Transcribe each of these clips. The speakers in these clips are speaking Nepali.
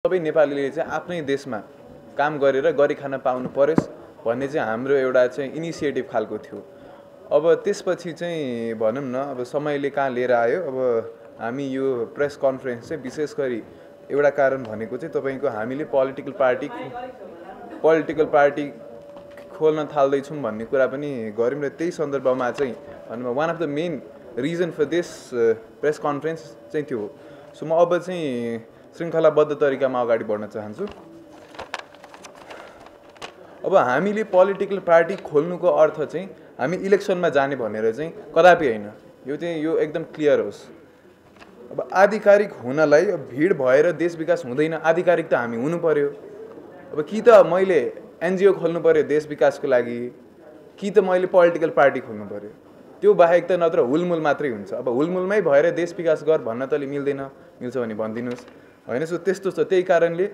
सबै नेपालीले चाहिँ आफ्नै देशमा काम गरेर गरी खान पाउनु पर्योस् भन्ने चाहिँ हाम्रो एउटा चाहिँ इनिसिएटिभ खालको थियो। अब त्यसपछि चाहिँ भनौँ न अब समयले कहाँ लिएर आयो। अब हामी यो प्रेस कन्फरेन्स चाहिँ विशेष गरी एउटा कारण भनेको चाहिँ तपाईँको हामीले पोलिटिकल पार्टी खोल्न थाल्दैछौँ भन्ने कुरा पनि गऱ्यौँ र त्यही सन्दर्भमा चाहिँ भनौँ one of the main reason for this press conference चाहिँ त्यो हो। सो म अब चाहिँ श्रृङ्खलाबद्ध तरिकामा अगाडि बढ्न चाहन्छु। अब हामीले पोलिटिकल पार्टी खोल्नुको अर्थ चाहिँ हामी इलेक्सनमा जाने भनेर चाहिँ कदापि होइन। यो एकदम क्लियर होस्। अब आधिकारिक हुनलाई भिड भएर देश विकास हुँदैन, आधिकारिक त हामी हुनु पर्यो। अब कि त मैले एनजिओ खोल्नु पर्यो देश विकासको लागि, कि त मैले पोलिटिकल पार्टी खोल्नु पर्यो। त्यो बाहेक त नत्र हुलमुल मात्रै हुन्छ। अब हुलमुलमै भएर देश विकास गर भन्न तले मिल्दैन, मिल्छ भने भनिदिनुहोस् होइन। सो त्यस्तो छ। त्यही कारणले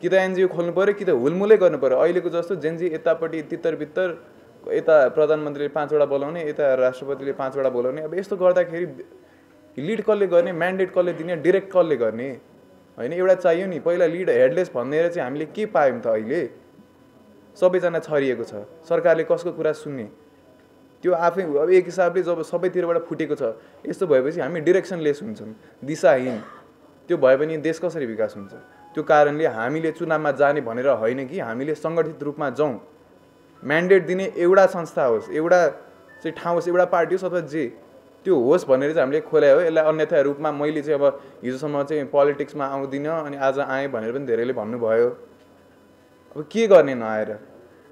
कि त एनजिओ खोल्नु पर्यो कि त हुलमुलै गर्नु पर्यो। अहिलेको जस्तो जेनजी यतापट्टि तितर बित्तर, यता प्रधानमन्त्रीले 5 वटा बोलाउने, यता राष्ट्रपतिले 5 वटा बोलाउने। अब यस्तो गर्दाखेरि लिड कसले गर्ने, म्यान्डेट कसले दिने, डिरेक्ट कसले गर्ने होइन। एउटा चाहियो नि। पहिला लिड हेडलेस भनेर चाहिँ हामीले के पायौँ त? अहिले सबैजना छरिएको छ। सरकारले कसको कुरा सुन्ने? त्यो आफै अब एक हिसाबले जब सबैतिरबाट फुटेको छ, यस्तो भएपछि हामी डिरेक्सनलेस हुन्छौँ, दिशाहीन। त्यो भए पनि देश कसरी विकास हुन्छ? त्यो कारणले हामीले चुनावमा जाने भनेर होइन कि हामीले सङ्गठित रूपमा जाउँ। म्यान्डेट दिने एउटा संस्था होस्, एउटा चाहिँ ठाउँ होस्, एउटा पार्टी होस् अथवा जे त्यो होस् भनेर चाहिँ हामीले खोले हो। यसलाई अन्यथा रूपमा मैले चाहिँ अब हिजोसम्म चाहिँ पोलिटिक्समा आउँदिनँ अनि आज आएँ भनेर पनि धेरैले भन्नुभयो। अब के गर्ने नआएर?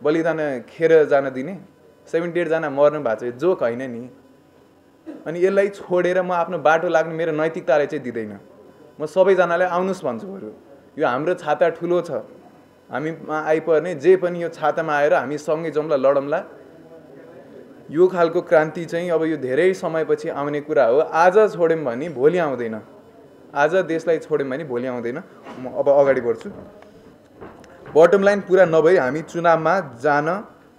बलिदान खेर जान दिने? 78 जना मर्नु भएको छ, जोक होइन नि। अनि यसलाई छोडेर म आफ्नो बाटो लाग्ने मेरो नैतिकताले चाहिँ दिँदैन। म सबैजनालाई आउनुहोस् भन्छु। बरु यो हाम्रो छाता ठुलो छ, हामीमा आइपर्ने जे पनि यो छातामा आएर हामी सँगै जाउँला, लडौँला। यो खालको क्रान्ति चाहिँ अब यो धेरै समयपछि आउने कुरा हो। आज छोड्यौँ भने भोलि आउँदैन, आज देशलाई छोड्यौँ भने भोलि आउँदैन। म अब अगाडि बढ्छु। बटम लाइन पुरा नभई हामी चुनावमा जान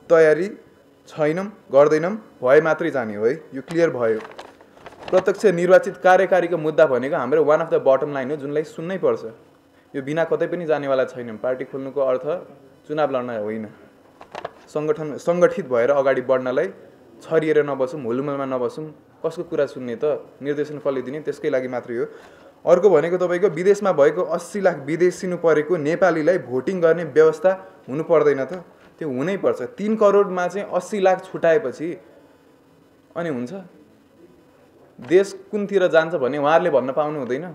तयारी छैनौँ, गर्दैनौँ, भए मात्रै जाने हो है। यो क्लियर भयो। प्रत्यक्ष निर्वाचित कार्यकारीको मुद्दा भनेको हाम्रो one of the bottom line हो, जुनलाई सुन्नै पर्छ। यो बिना कतै पनि जानेवाला छैनौँ। पार्टी खोल्नुको अर्थ चुनाव लड्न होइन, सङ्गठित भएर अगाडि बढ्नलाई छरिएर नबसौँ, हुलमुलमा नबसौँ। कसको कुरा सुन्ने त? निर्देशन कसले दिने? त्यसकै लागि मात्रै हो। अर्को भनेको तपाईँको विदेशमा भएको 80 लाख विदेशिनु परेको नेपालीलाई भोटिङ गर्ने व्यवस्था हुनु पर्दैन त? त्यो हुनै पर्छ। 3 करोडमा चाहिँ 80 लाख छुटाएपछि अनि हुन्छ? देश कुनतिर जान्छ भन्ने उहाँहरूले भन्न पाउनु हुँदैन।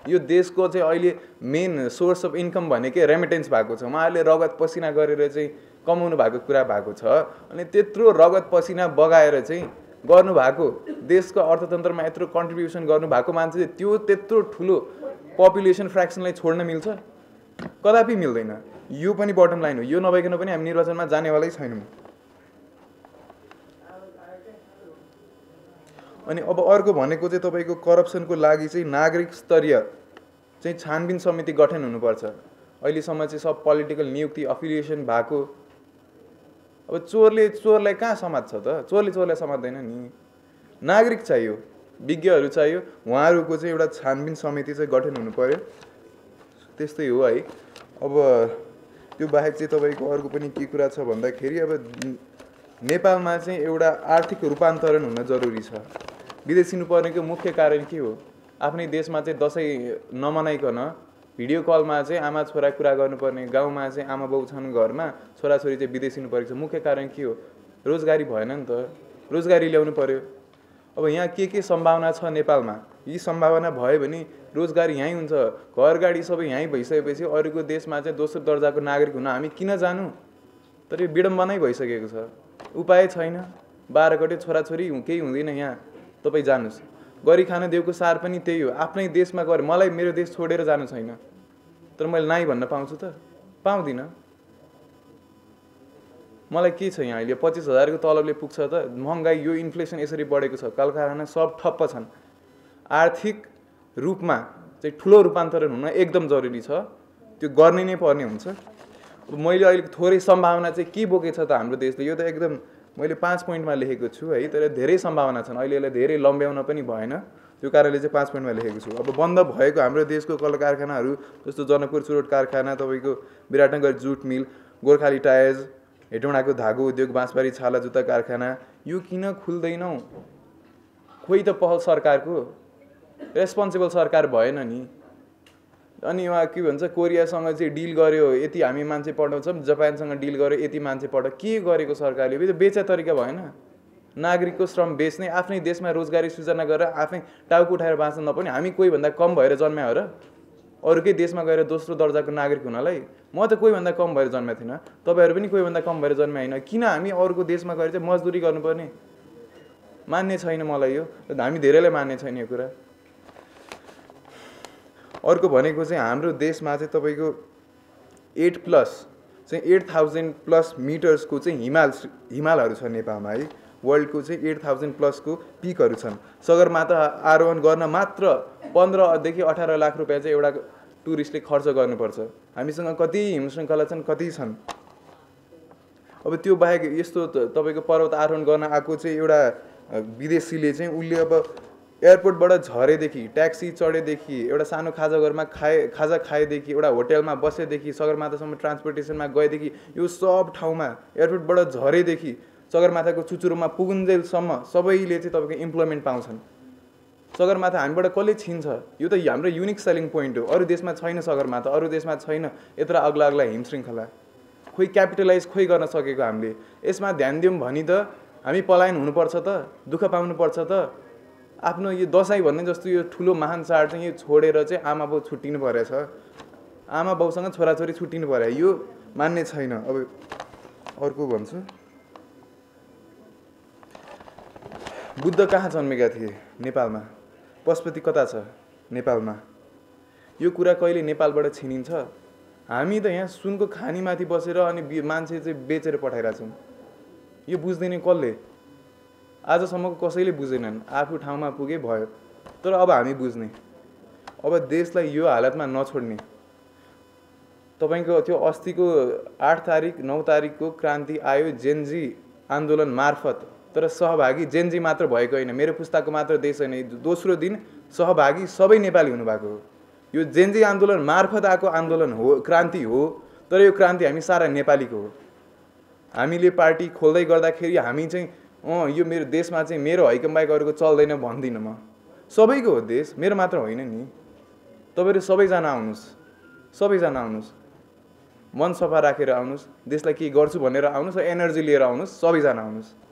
यो देशको चाहिँ अहिले मेन सोर्स अफ इन्कम भनेकै रेमिटेन्स भएको छ। उहाँहरूले रगत पसिना गरेर चाहिँ कमाउनु भएको कुरा भएको छ। अनि त्यत्रो रगत पसिना बगाएर चाहिँ गर्नुभएको, देशको अर्थतन्त्रमा यत्रो कन्ट्रिब्युसन गर्नुभएको मान्छे त्यो त्यत्रो ठुलो पपुलेसन फ्र्याक्सनलाई छोड्न मिल्छ? कदापि मिल्दैन। यो पनि बटम लाइन हो। यो नभइकन पनि हामी निर्वाचनमा जानेवालै छैनौँ। अनि अब अर्को भनेको चाहिँ तपाईँको करप्सनको लागि चाहिँ नागरिक स्तरीय चाहिँ छानबिन समिति गठन हुनुपर्छ। अहिलेसम्म चाहिँ सब पोलिटिकल नियुक्ति अफिलिएसन भएको। अब चोरलाई कहाँ समात्छ त? चोरलाई समात्दैन नि। नागरिक चाहियो, विज्ञहरू चाहियो, उहाँहरूको चाहिँ एउटा छानबिन समिति चाहिँ गठन हुनु पर्यो। त्यस्तै हो है। अब त्यो बाहेक चाहिँ तपाईँको अर्को पनि के कुरा छ भन्दाखेरि अब नेपालमा चाहिँ एउटा आर्थिक रूपान्तरण हुन जरुरी छ। विदेशिनु पर्नेको मुख्य कारण के हो? आफ्नै देशमा चाहिँ दसैँ नमनाइकन भिडियो कलमा चाहिँ आमा छोरा कुरा गर्नुपर्ने, गाउँमा चाहिँ आमा बाउ छन् घरमा, छोराछोरी चाहिँ विदेशिनु परेको छ। मुख्य कारण के हो? रोजगारी भएन नि त। रोजगारी ल्याउनु पर्यो। अब यहाँ के सम्भावना छ नेपालमा? यी सम्भावना भयो भने रोजगारी यहीँ हुन्छ, घर गाडी सबै यहीँ भइसकेपछि अरूको देशमा चाहिँ दोस्रो दर्जाको नागरिक हुन हामी किन जानु? तर यो विडम्बनै भइसकेको छ। उपाय छैन। 12 गते छोराछोरी केही हुँदैन यहाँ, तपाईँ जानुहोस्। गरी खान देवको सार पनि त्यही हो। आफ्नै देशमा गएर मलाई मेरो देश छोडेर जानु छैन, तर मैले नाइ भन्न पाउँछु त? पाउँदिनँ। मलाई के छ यहाँ अहिले 25,000 को तलबले पुग्छ त? महँगाई, यो इन्फ्लेसन यसरी बढेको छ, कलकारखाना सब ठप्प छन्। आर्थिक रूपमा चाहिँ ठुलो रूपान्तरण हुन एकदम जरुरी छ। त्यो गर्ने नै पर्ने हुन्छ। अब मैले अहिले थोरै सम्भावना चाहिँ के बोकेछ त हाम्रो देशले? यो त एकदम मैले 5 पोइन्टमा लेखेको छु है। तर धेरै सम्भावना छन्। अहिले यसलाई धेरै लम्ब्याउन पनि भएन। त्यो कारणले चाहिँ 5 पोइन्टमा लेखेको छु। अब बन्द भएको हाम्रो देशको कल कारखानाहरू जस्तो जनकपुर चुरोट कारखाना, तपाईँको विराटनगर जुट मिल, गोर्खाली टायर्स, हेटौँडाको धागो उद्योग, बाँसबारी छाला जुत्ता कारखाना, यो किन खुल्दैनौ? खोइ त पहल सरकारको, रेस्पोन्सिबल सरकार भएन नि। अनि उहाँ के भन्छ, कोरियासँग चाहिँ डिल गर्यो यति हामी मान्छे पठाउँछौँ, जापानसँग डिल गर्यो यति मान्छे पठाउ, के गरेको सरकारले? यो बेचा तरिका भएन। नागरिकको श्रम बेच्ने, आफ्नै देशमा रोजगारी सृजना गरेर आफै टाउको उठाएर बाँच्न नपाउने हामी कोही भन्दा कम भएर जन्म्या हो र? अरूकै देशमा गएर दोस्रो दर्जाको नागरिक हुनलाई? म त कोही भन्दा कम भएर जन्मेको थिइनँ, तपाईँहरू पनि कोही भन्दा कम भएर जन्मे होइन। किन हामी अरूको देशमा गएर चाहिँ मजदुरी गर्नुपर्ने? मान्ने छैन मलाई यो, हामी धेरैलाई मान्ने छैन यो कुरा। अर्को भनेको चाहिँ हाम्रो देशमा चाहिँ तपाईँको 8,000+ मिटर्सको चाहिँ हिमालहरू छ नेपालमा है। वर्ल्डको चाहिँ 8,000+ पिकहरू छन्। सगरमाथा आरोहण गर्न मात्र 15 देखि 18 लाख रुपियाँ चाहिँ एउटा टुरिस्टले खर्च गर्नुपर्छ। हामीसँग कति हिमशृङ्खला छन्, कति छन्। अब त्यो बाहेक यस्तो तपाईँको पर्वत आरोहण गर्न आएको चाहिँ एउटा विदेशीले चाहिँ उसले अब एयरपोर्टबाट झरेदेखि, ट्याक्सी चढेदेखि, एउटा सानो खाजाघरमा खाजा खाएदेखि, एउटा होटेलमा बसेदेखि, सगरमाथासम्म ट्रान्सपोर्टेसनमा गएदेखि, यो सब ठाउँमा एयरपोर्टबाट झरेदेखि सगरमाथाको चुचुरोमा पुगुन्जेलसम्म सबैले चाहिँ तपाईँको इम्प्लोइमेन्ट पाउँछन्। सगरमाथा हामीबाट कसले छिन्छ? यो त हाम्रो युनिक सेलिङ पोइन्ट हो। अरू देशमा छैन सगरमाथा, अरू देशमा छैन यत्र अग्ला अग्ला हिमशृङ्खला। खोइ क्यापिटलाइज खोइ गर्न सकेको हामीले। यसमा ध्यान दिउँ भनी त हामी पलायन हुनुपर्छ त, दुःख पाउनुपर्छ त। आफ्नो यो दसैँ भन्ने जस्तो यो ठुलो महान चाड चाहिँ यो छोडेर चाहिँ आमा बाउ छुट्टिनु परेछ, आमा बाउसँग छोराछोरी छुट्टिनु पर्यो, यो मान्ने छैन। अब अर्को भन्छु, बुद्ध कहाँ जन्मेका थिए? नेपालमा। पशुपति कता छ? नेपालमा। यो कुरा कहिले नेपालबाट छिनिन्छ? हामी त यहाँ सुनको खानीमाथि बसेर अनि मान्छे चाहिँ बेचेर पठाइरहेछौँ। यो बुझ्दैन कसले? आजसम्मको कसैले बुझेनन्। आफू ठाउँमा पुगे भयो। तर अब हामी बुझ्ने, अब देशलाई यो हालतमा नछोड्ने। तपाईँको त्यो अस्तिको 8 तारिक 9 तारिकको क्रान्ति आयो जेनजी आन्दोलन मार्फत, तर सहभागी जेनजी मात्र भएको होइन, मेरो पुस्ताको मात्र देश होइन। दोस्रो दिन सहभागी सबै नेपाली हुनुभएको हो। यो जेनजी आन्दोलन मार्फत आएको आन्दोलन हो, क्रान्ति हो। तर यो क्रान्ति हामी सारा नेपालीको हो। हामीले पार्टी खोल्दै गर्दाखेरि हामी चाहिँ यो मेरो देशमा चाहिँ मेरो हैकम बाहेक अरूको चल्दैन भन्दिनँ म। सबैको हो देश, मेरो मात्र होइन नि। तपाईँहरू सबैजना आउनुहोस्, सबैजना आउनुहोस्, मन सफा राखेर आउनुहोस्, देशलाई के गर्छु भनेर आउनुहोस्, एनर्जी लिएर आउनुहोस्, सबैजना आउनुहोस्।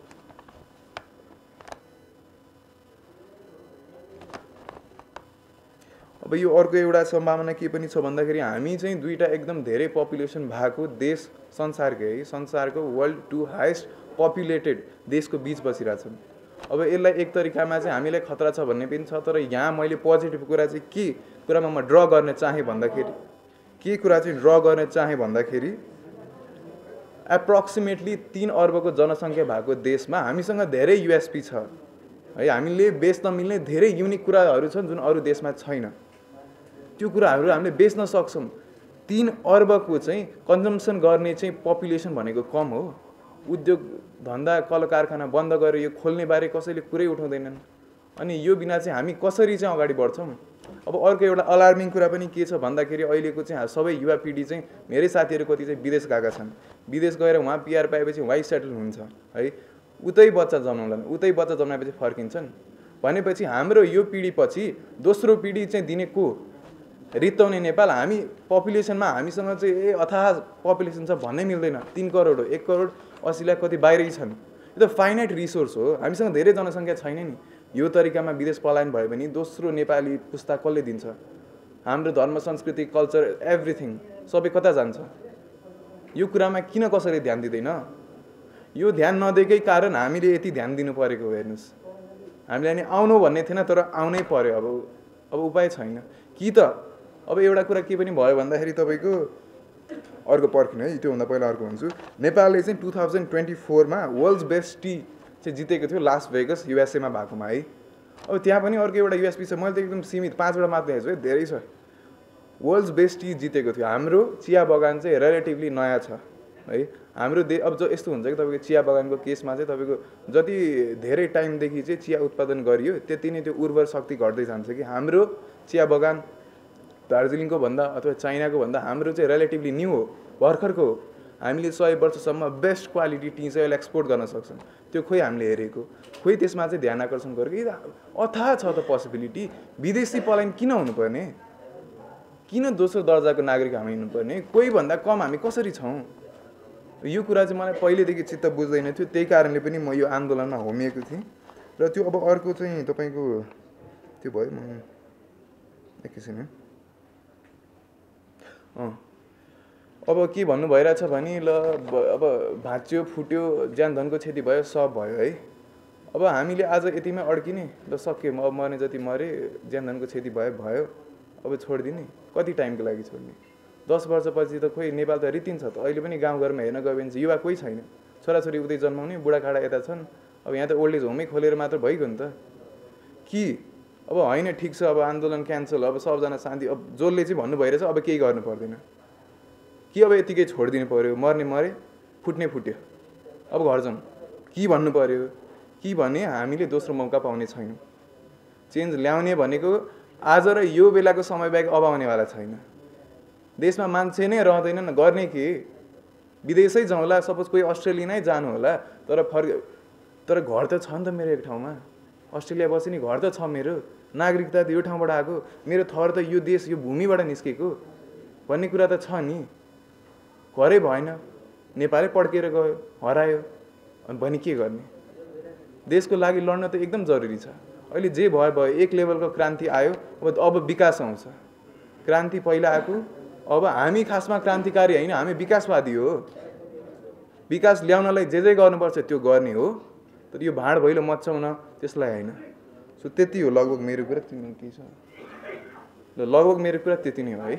अब यो अर्को एउटा सम्भावना के पनि छ भन्दाखेरि हामी चाहिँ दुईटा एकदम धेरै पपुलेसन भएको देश, संसारकै है, संसारको वर्ल्ड 2 हाइएस्ट पपुलेटेड देशको बीच बसिरहेछौँ। अब यसलाई एक तरिकामा चाहिँ हामीलाई खतरा छ भन्ने पनि छ। तर यहाँ मैले पोजिटिभ कुरा चाहिँ के कुरामा म ड्र गर्न चाहेँ भन्दाखेरि, के कुरा चाहिँ ड्र गर्न चाहेँ भन्दाखेरि एप्रोक्सिमेटली 3 अर्बको जनसङ्ख्या भएको देशमा हामीसँग धेरै युएसपी छ है। हामीले बेच्न मिल्ने धेरै युनिक कुराहरू छन् जुन अरू देशमा छैन। त्यो कुराहरू हामीले बेच्न सक्छौँ। 3 अर्बको चाहिँ कन्जम्सन गर्ने चाहिँ पपुलेसन भनेको कम हो। उद्योग धन्दा कल कारखाना बन्द गरेर यो खोल्ने बारे कसैले कुरै उठाउँदैनन्। अनि यो बिना चाहिँ हामी कसरी चाहिँ अगाडि बढ्छौँ? अब अर्को एउटा अलार्मिङ कुरा पनि के छ भन्दाखेरि अहिलेको चाहिँ सबै युवा पिँढी चाहिँ मेरै साथीहरू कति चाहिँ विदेश गएका छन्। विदेश गएर उहाँ पिआर पाएपछि उहाँ सेटल हुन्छ है, उतै बच्चा जन्माउलान्, उतै बच्चा जन्माएपछि फर्किन्छन् भनेपछि हाम्रो यो पिँढीपछि दोस्रो पिँढी चाहिँ दिने को? रित्ताउने नेपाल। हामी पपुलेसनमा हामीसँग चाहिँ अथाह पपुलेसन छ भन्नै मिल्दैन। 3 करोड हो, 1 करोड 80 लाख कति बाहिरै छन्। यो त फाइनाइट रिसोर्स हो, हामीसँग धेरै जनसङ्ख्या छैन नि। यो तरिकामा विदेश पलायन भयो भने दोस्रो नेपाली पुस्ता कसले दिन्छ? हाम्रो धर्म, संस्कृति, कल्चर, एभ्रिथिङ सबै कता जान्छ? यो कुरामा किन कसैले ध्यान दिँदैन? यो ध्यान नदिएकै कारण हामीले यति ध्यान दिनु परेको हो। हेर्नुहोस्, हामीलाई नि आउनु भन्ने थिएन तर आउनै पर्यो। अब उपाय छैन कि त। अब एउटा कुरा के पनि भयो भन्दाखेरि तपाईँको अर्को पर्खिनु है, त्योभन्दा पहिला अर्को भन्छु। नेपालले चाहिँ 2024 मा वर्ल्ड्स बेस्ट टी चाहिँ जितेको थियो लास भेगस युएसएमा भएकोमा है। अब त्यहाँ पनि अर्को एउटा युएसपी छ, मैले त एकदम सीमित 5 वटा मात्र हेर्छु है, धेरै छ। वर्ल्ड्स बेस्ट टी जितेको थियो। हाम्रो चिया बगान चाहिँ रिलेटिभली नयाँ छ है। हाम्रो अब जो यस्तो हुन्छ कि तपाईँको चिया बगानको केसमा चाहिँ तपाईँको जति धेरै टाइमदेखि चाहिँ चिया उत्पादन गरियो त्यति नै त्यो उर्वर शक्ति घट्दै जान्छ कि हाम्रो चिया बगान दार्जिलिङको भन्दा अथवा चाइनाको भन्दा हाम्रो चाहिँ रिलेटिभली न्यू हो, भर्खरको हो। हामीले 100 वर्षसम्म बेस्ट क्वालिटी टी चाहिँ अहिले एक्सपोर्ट गर्न सक्छौँ। त्यो खोइ हामीले हेरेको, खोइ त्यसमा चाहिँ ध्यान आकर्षण गरेको। अथाह छ त पोसिबिलिटी। विदेशी पलायन किन हुनुपर्ने? किन दोस्रो दर्जाको नागरिक हामी हुनुपर्ने? कोही भन्दा कम हामी कसरी छौँ? यो कुरा चाहिँ मलाई पहिलेदेखि चित्त बुझ्दैन थियो। त्यही कारणले पनि म यो आन्दोलनमा होमिएको थिएँ। र त्यो अब अर्को चाहिँ तपाईँको त्यो भयो, म एकैछिन अब के भन्नु भइरहेछ भने ल अब भाँच्यो फुट्यो ज्यान धनको क्षति भयो सब भयो है। अब हामीले आज यतिमै अड्किने, ल सक्यो अब मर्ने जति मरे, ज्यान धनको क्षति भयो भयो, अब छोडिदिने? कति टाइमको लागि छोड्ने? 10 वर्षपछि त खोइ नेपाल त रितिन्छ त। अहिले पनि गाउँघरमा हेर्न गयो भने युवा कोही छैन, छोराछोरी उतै जन्माउने, बुढाखाडा यता छन्। अब यहाँ त ओल्ड एज होमै खोलेर मात्र भइगयो नि त कि अब होइन ठिक छ अब आन्दोलन क्यान्सल, अब सबजना शान्ति। अब जसले चाहिँ भन्नु भइरहेछ अब केही गर्नु पर्दैन कि अब यतिकै छोडिदिनु पर्यो, मर्ने मरे, फुट्ने फुट्यो, अब घर जाउँ कि भन्नु पर्यो कि भने हामीले दोस्रो मौका पाउने छैनौँ। चेन्ज ल्याउने भनेको आज र यो बेलाको समय बाहेक अब आउनेवाला छैन। देशमा मान्छे नै रहँदैनन्, गर्ने के? विदेशै जाउँला, सपोज कोही अस्ट्रेलिया नै जानु होला, तर घर त छ नि त मेरो एक ठाउँमा। अस्ट्रेलिया बसी नि घर त छ मेरो, नागरिकता त यो ठाउँबाट आएको, मेरो थर त यो देश यो भूमिबाट निस्केको भन्ने कुरा त छ नि। घरै भएन, नेपालै पड्केर गयो, हरायो, अनि भने के गर्ने? देशको लागि लड्न त एकदम जरुरी छ। अहिले जे भयो भयो, एक लेभलको क्रान्ति आयो, अब विकास आउँछ। क्रान्ति पहिला आएको, अब हामी खासमा क्रान्तिकारी होइन, हामी विकासवादी हो। विकास ल्याउनलाई जे गर्नुपर्छ त्यो गर्ने हो, तर यो भाँड भैलो मचाउन त्यसलाई होइन। सो त्यति हो लगभग मेरो कुरा। तिम्रो के छ? ल लगभग मेरो कुरा त्यति नै हो है।